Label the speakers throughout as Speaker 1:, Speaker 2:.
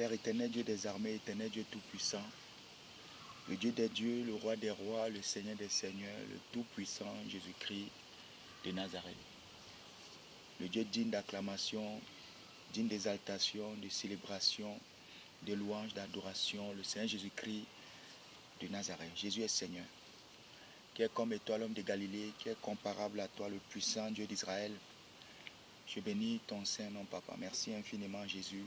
Speaker 1: Père éternel, Dieu des armées, éternel Dieu tout-puissant, le Dieu des dieux, le roi des rois, le Seigneur des seigneurs, le tout-puissant Jésus-Christ de Nazareth. Le Dieu digne d'acclamation, digne d'exaltation, de célébration, de louange, d'adoration, le Seigneur Jésus-Christ de Nazareth. Jésus est Seigneur, qui est comme toi l'homme de Galilée, qui est comparable à toi, le puissant Dieu d'Israël. Je bénis ton Saint-Nom, Papa. Merci infiniment, Jésus.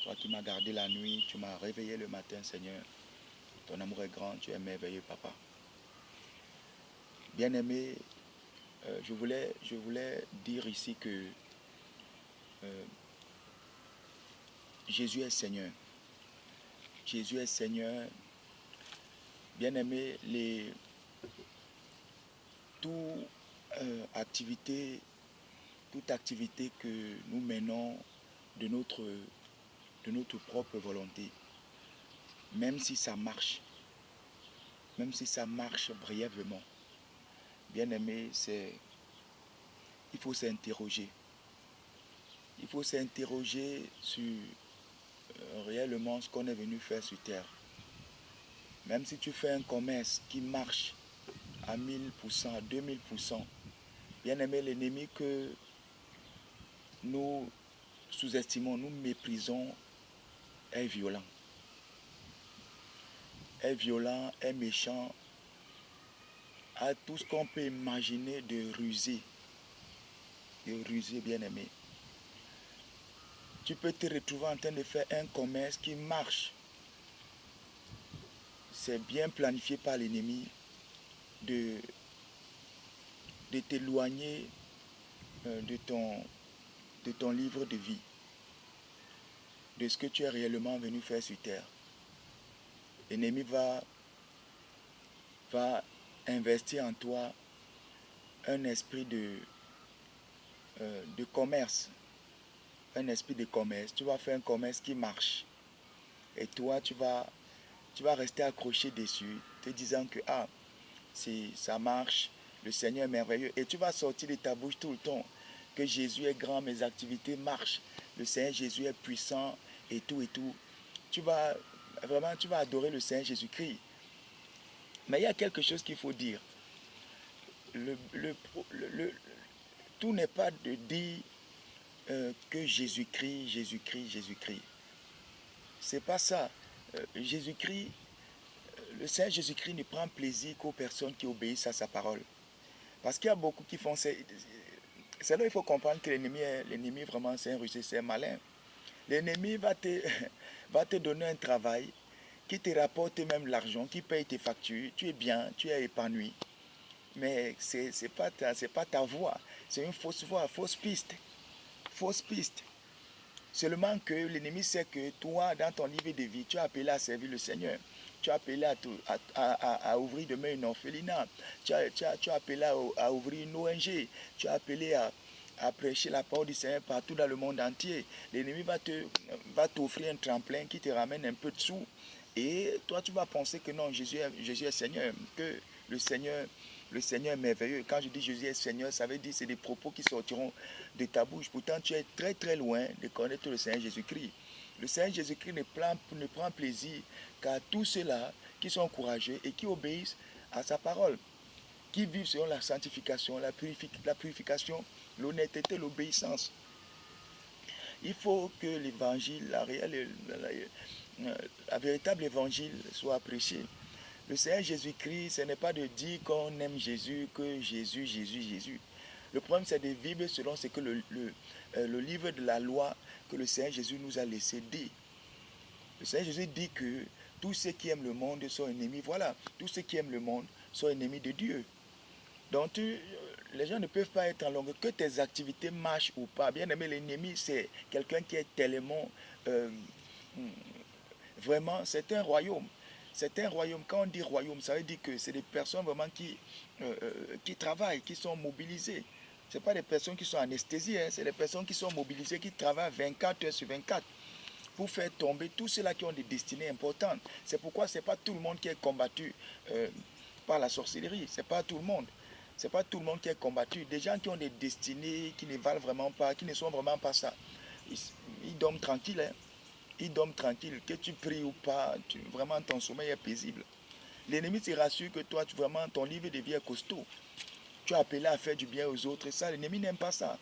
Speaker 1: Toi qui m'as gardé la nuit, tu m'as réveillé le matin, Seigneur. Ton amour est grand, tu es merveilleux, Papa. Bien-aimé, je voulais dire ici que Jésus est Seigneur. Jésus est Seigneur. Bien-aimé, toute activité que nous menons de notre propre volonté, même si ça marche brièvement, bien-aimé, il faut s'interroger. Il faut s'interroger sur réellement ce qu'on est venu faire sur terre. Même si tu fais un commerce qui marche à 1000%, à 2000%, bien-aimé, l'ennemi que nous sous-estimons, nous méprisons, est violent. Est violent, est méchant, a tout ce qu'on peut imaginer de ruser. De ruser, bien-aimé. Tu peux te retrouver en train de faire un commerce qui marche. C'est bien planifié par l'ennemi de t'éloigner de ton livre de vie, de ce que tu es réellement venu faire sur terre. L'ennemi va investir en toi un esprit de commerce. Un esprit de commerce. Tu vas faire un commerce qui marche. Et toi, tu vas rester accroché dessus, te disant que ça marche, le Seigneur est merveilleux. Et tu vas sortir de ta bouche tout le temps que Jésus est grand, mes activités marchent, le Seigneur Jésus est puissant et tout et tout. Tu vas adorer le Seigneur Jésus-Christ. Mais il y a quelque chose qu'il faut dire. Tout n'est pas de dire que Jésus-Christ. C'est pas ça. Jésus-Christ, le Seigneur Jésus-Christ ne prend plaisir qu'aux personnes qui obéissent à sa parole. Parce qu'il y a beaucoup qui font... C'est là il faut comprendre que l'ennemi vraiment c'est un rusé, c'est un malin. L'ennemi va te donner un travail qui te rapporte même l'argent, qui paye tes factures, tu es bien, tu es épanoui. Mais c'est pas ta voie, c'est une fausse voie, fausse piste. Seulement que l'ennemi sait que toi, dans ton niveau de vie, tu as appelé à servir le Seigneur. Tu as appelé à ouvrir demain une orphelinat. Tu as appelé à ouvrir une ONG. Tu as appelé à prêcher la parole du Seigneur partout dans le monde entier. L'ennemi va t'offrir un tremplin qui te ramène un peu de sous. Et toi, tu vas penser que non, Jésus est Seigneur, que le Seigneur est merveilleux. Quand je dis Jésus est Seigneur, ça veut dire que c'est des propos qui sortiront de ta bouche. Pourtant, tu es très très loin de connaître le Seigneur Jésus-Christ. Le Seigneur Jésus-Christ ne prend plaisir qu'à tous ceux-là qui sont courageux et qui obéissent à sa parole, qui vivent selon la sanctification, la purification, l'honnêteté, l'obéissance. Il faut que l'évangile, la véritable évangile soit prêché. Le Seigneur Jésus-Christ, ce n'est pas de dire qu'on aime Jésus, que Jésus. Le problème, c'est de vivre selon ce que le livre de la loi que le Seigneur Jésus nous a laissé dire. Le Seigneur Jésus dit que tous ceux qui aiment le monde sont ennemis. Voilà, tous ceux qui aiment le monde sont ennemis de Dieu. Donc, les gens ne peuvent pas être en longueur, que tes activités marchent ou pas. Bien aimé, l'ennemi, c'est quelqu'un qui est tellement... vraiment, c'est un royaume. C'est un royaume. Quand on dit royaume, ça veut dire que c'est des personnes vraiment qui travaillent, qui sont mobilisées. Ce n'est pas des personnes qui sont anesthésiées, c'est des personnes qui sont mobilisées, qui travaillent 24 heures sur 24 pour faire tomber tous ceux-là qui ont des destinées importantes. C'est pourquoi ce n'est pas tout le monde qui est combattu par la sorcellerie. Ce n'est pas tout le monde. Ce n'est pas tout le monde qui est combattu. Des gens qui ont des destinées qui ne valent vraiment pas, qui ne sont vraiment pas ça. Ils dorment tranquilles. Hein. ils dorment tranquille. Que tu pries ou pas, vraiment ton sommeil est paisible. L'ennemi se rassure que toi, vraiment, ton livre de vie est costaud. Tu as appelé à faire du bien aux autres et ça, l'ennemi n'aime pas ça.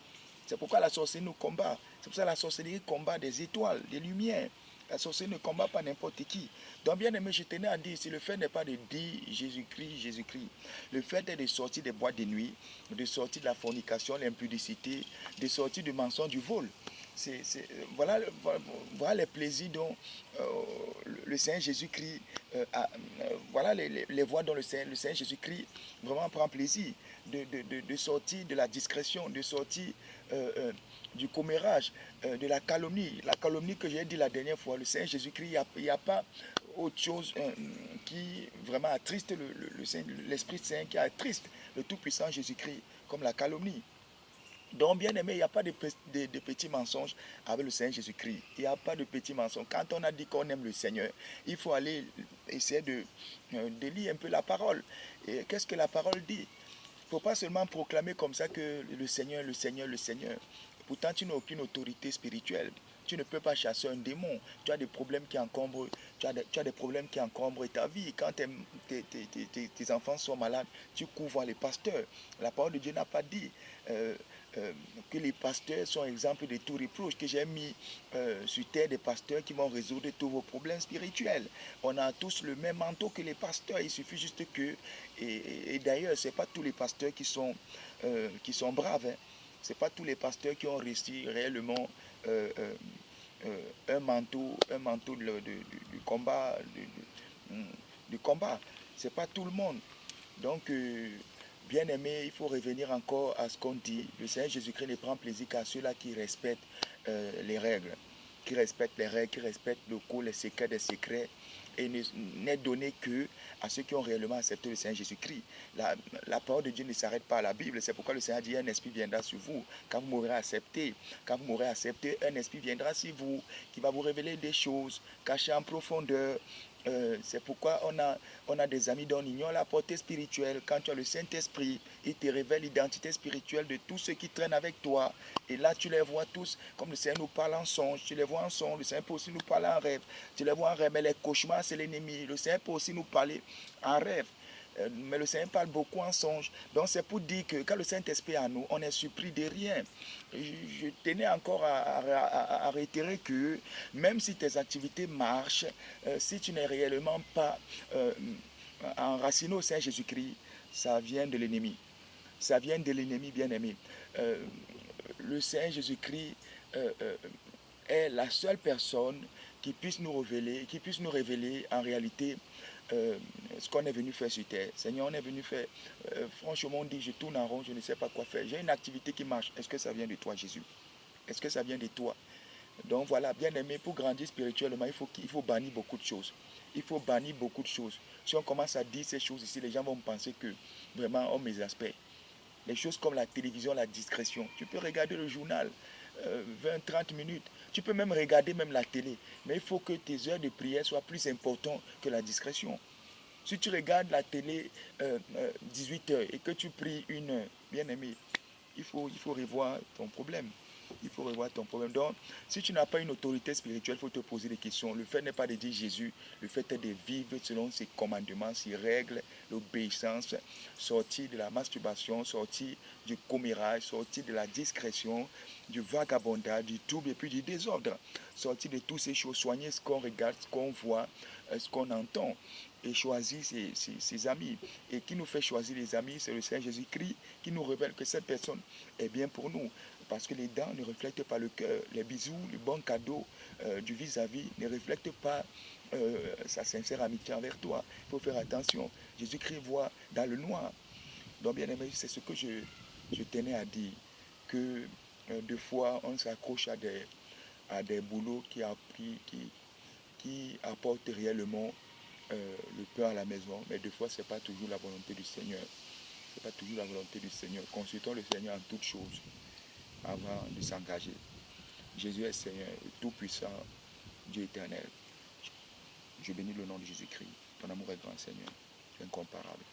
Speaker 1: C'est pourquoi la sorcellerie nous combat. C'est pour ça que la sorcellerie combat des étoiles, des lumières. La sorcellerie ne combat pas n'importe qui. Donc bien aimé, je tenais à dire, si le fait n'est pas de dire Jésus-Christ, Jésus-Christ, le fait est de sortir des boîtes de nuit, de sortir de la fornication, l'impudicité, de sortir du mensonge, du vol. Voilà, voilà les plaisirs dont le Seigneur Jésus-Christ, voilà les voies dont le Seigneur Jésus-Christ vraiment prend plaisir de sortir de la discrétion, de sortir du commérage, de la calomnie. La calomnie que j'ai dit la dernière fois, le Seigneur Jésus-Christ, il n'y a pas autre chose qui vraiment attriste l'Esprit Saint, qui attriste le Tout-Puissant Jésus-Christ, comme la calomnie. Donc, bien aimé, il n'y a pas de petits mensonges avec le Seigneur Jésus-Christ. Il n'y a pas de petits mensonges. Quand on a dit qu'on aime le Seigneur, il faut aller essayer de lire un peu la parole. Et qu'est-ce que la parole dit? Il ne faut pas seulement proclamer comme ça que le Seigneur, le Seigneur, le Seigneur. Pourtant, tu n'as aucune autorité spirituelle. Tu ne peux pas chasser un démon. Tu as des problèmes qui encombrent, tu as des problèmes qui encombrent ta vie. Quand tes enfants sont malades, tu cours voir les pasteurs. La parole de Dieu n'a pas dit que les pasteurs sont exemples de tout reproche, que j'ai mis sur terre des pasteurs qui vont résoudre tous vos problèmes spirituels. On a tous le même manteau que les pasteurs. Il suffit juste que, et d'ailleurs, ce n'est pas tous les pasteurs qui sont braves. Hein. Ce n'est pas tous les pasteurs qui ont réussi réellement euh, euh, un manteau du combat. Du combat. Ce n'est pas tout le monde. Donc, bien aimé, il faut revenir encore à ce qu'on dit. Le Seigneur Jésus-Christ ne prend plaisir qu'à ceux-là qui respectent les règles, qui respectent les règles, qui respectent le coup, les secrets des secrets, et n'est donné que à ceux qui ont réellement accepté le Seigneur Jésus-Christ. La parole de Dieu ne s'arrête pas à la Bible. C'est pourquoi le Seigneur dit un esprit viendra sur vous. Quand vous m'aurez accepté, un esprit viendra sur vous qui va vous révéler des choses cachées en profondeur. C'est pourquoi on a des amis dont on ignore la portée spirituelle. Quand tu as le Saint-Esprit, il te révèle l'identité spirituelle de tous ceux qui traînent avec toi. Et là, tu les vois tous, comme le Seigneur nous parle en songe, tu les vois en songe. Le Seigneur peut aussi nous parler en rêve. Tu les vois en rêve, mais les cauchemars, c'est l'ennemi. Le Seigneur peut aussi nous parler en rêve. Mais le Seigneur parle beaucoup en songe. Donc c'est pour dire que quand le Saint-Esprit est à nous, on est surpris de rien. Je tenais encore à réitérer que même si tes activités marchent, si tu n'es réellement pas enraciné au Seigneur Jésus-Christ, ça vient de l'ennemi. Ça vient de l'ennemi bien-aimé. Euh, le Seigneur Jésus-Christ est la seule personne qui puisse nous révéler en réalité ce qu'on est venu faire sur terre. Seigneur, on est venu faire, franchement, on dit, je tourne en rond, je ne sais pas quoi faire. J'ai une activité qui marche. Est-ce que ça vient de toi, Jésus? Est-ce que ça vient de toi? Donc voilà, bien aimé, pour grandir spirituellement, il faut bannir beaucoup de choses. Il faut bannir beaucoup de choses. Si on commence à dire ces choses ici, les gens vont penser que vraiment on m'exaspère. Les choses comme la télévision, la discrétion. Tu peux regarder le journal 20-30 minutes. Tu peux même regarder même la télé. Mais il faut que tes heures de prière soient plus importantes que la discrétion. Si tu regardes la télé 18 heures et que tu pries une heure, bien aimé, il faut revoir ton problème. Il faut revoir ton problème. Donc, si tu n'as pas une autorité spirituelle, il faut te poser des questions. Le fait n'est pas de dire Jésus, le fait est de vivre selon ses commandements, ses règles, l'obéissance, sortir de la masturbation, sortir du commérage, sortir de la discrétion, du vagabondage, du trouble et puis du désordre. Sortir de toutes ces choses, soigner ce qu'on regarde, ce qu'on voit, ce qu'on entend et choisir ses amis. Et qui nous fait choisir les amis, c'est le Seigneur Jésus-Christ qui nous révèle que cette personne est bien pour nous. Parce que les dents ne reflètent pas le cœur. Les bisous, les bons cadeaux du vis-à-vis ne reflètent pas sa sincère amitié envers toi. Il faut faire attention. Jésus-Christ voit dans le noir. Donc, bien aimé, c'est ce que je tenais à dire. Que des fois, on s'accroche à des boulots qui apportent réellement le pain à la maison. Mais des fois, ce n'est pas toujours la volonté du Seigneur. Ce n'est pas toujours la volonté du Seigneur. Consultons le Seigneur en toutes choses avant de s'engager. Jésus est Seigneur, tout-puissant, Dieu éternel. Je bénis le nom de Jésus-Christ. Ton amour est grand, Seigneur. Tu es incomparable.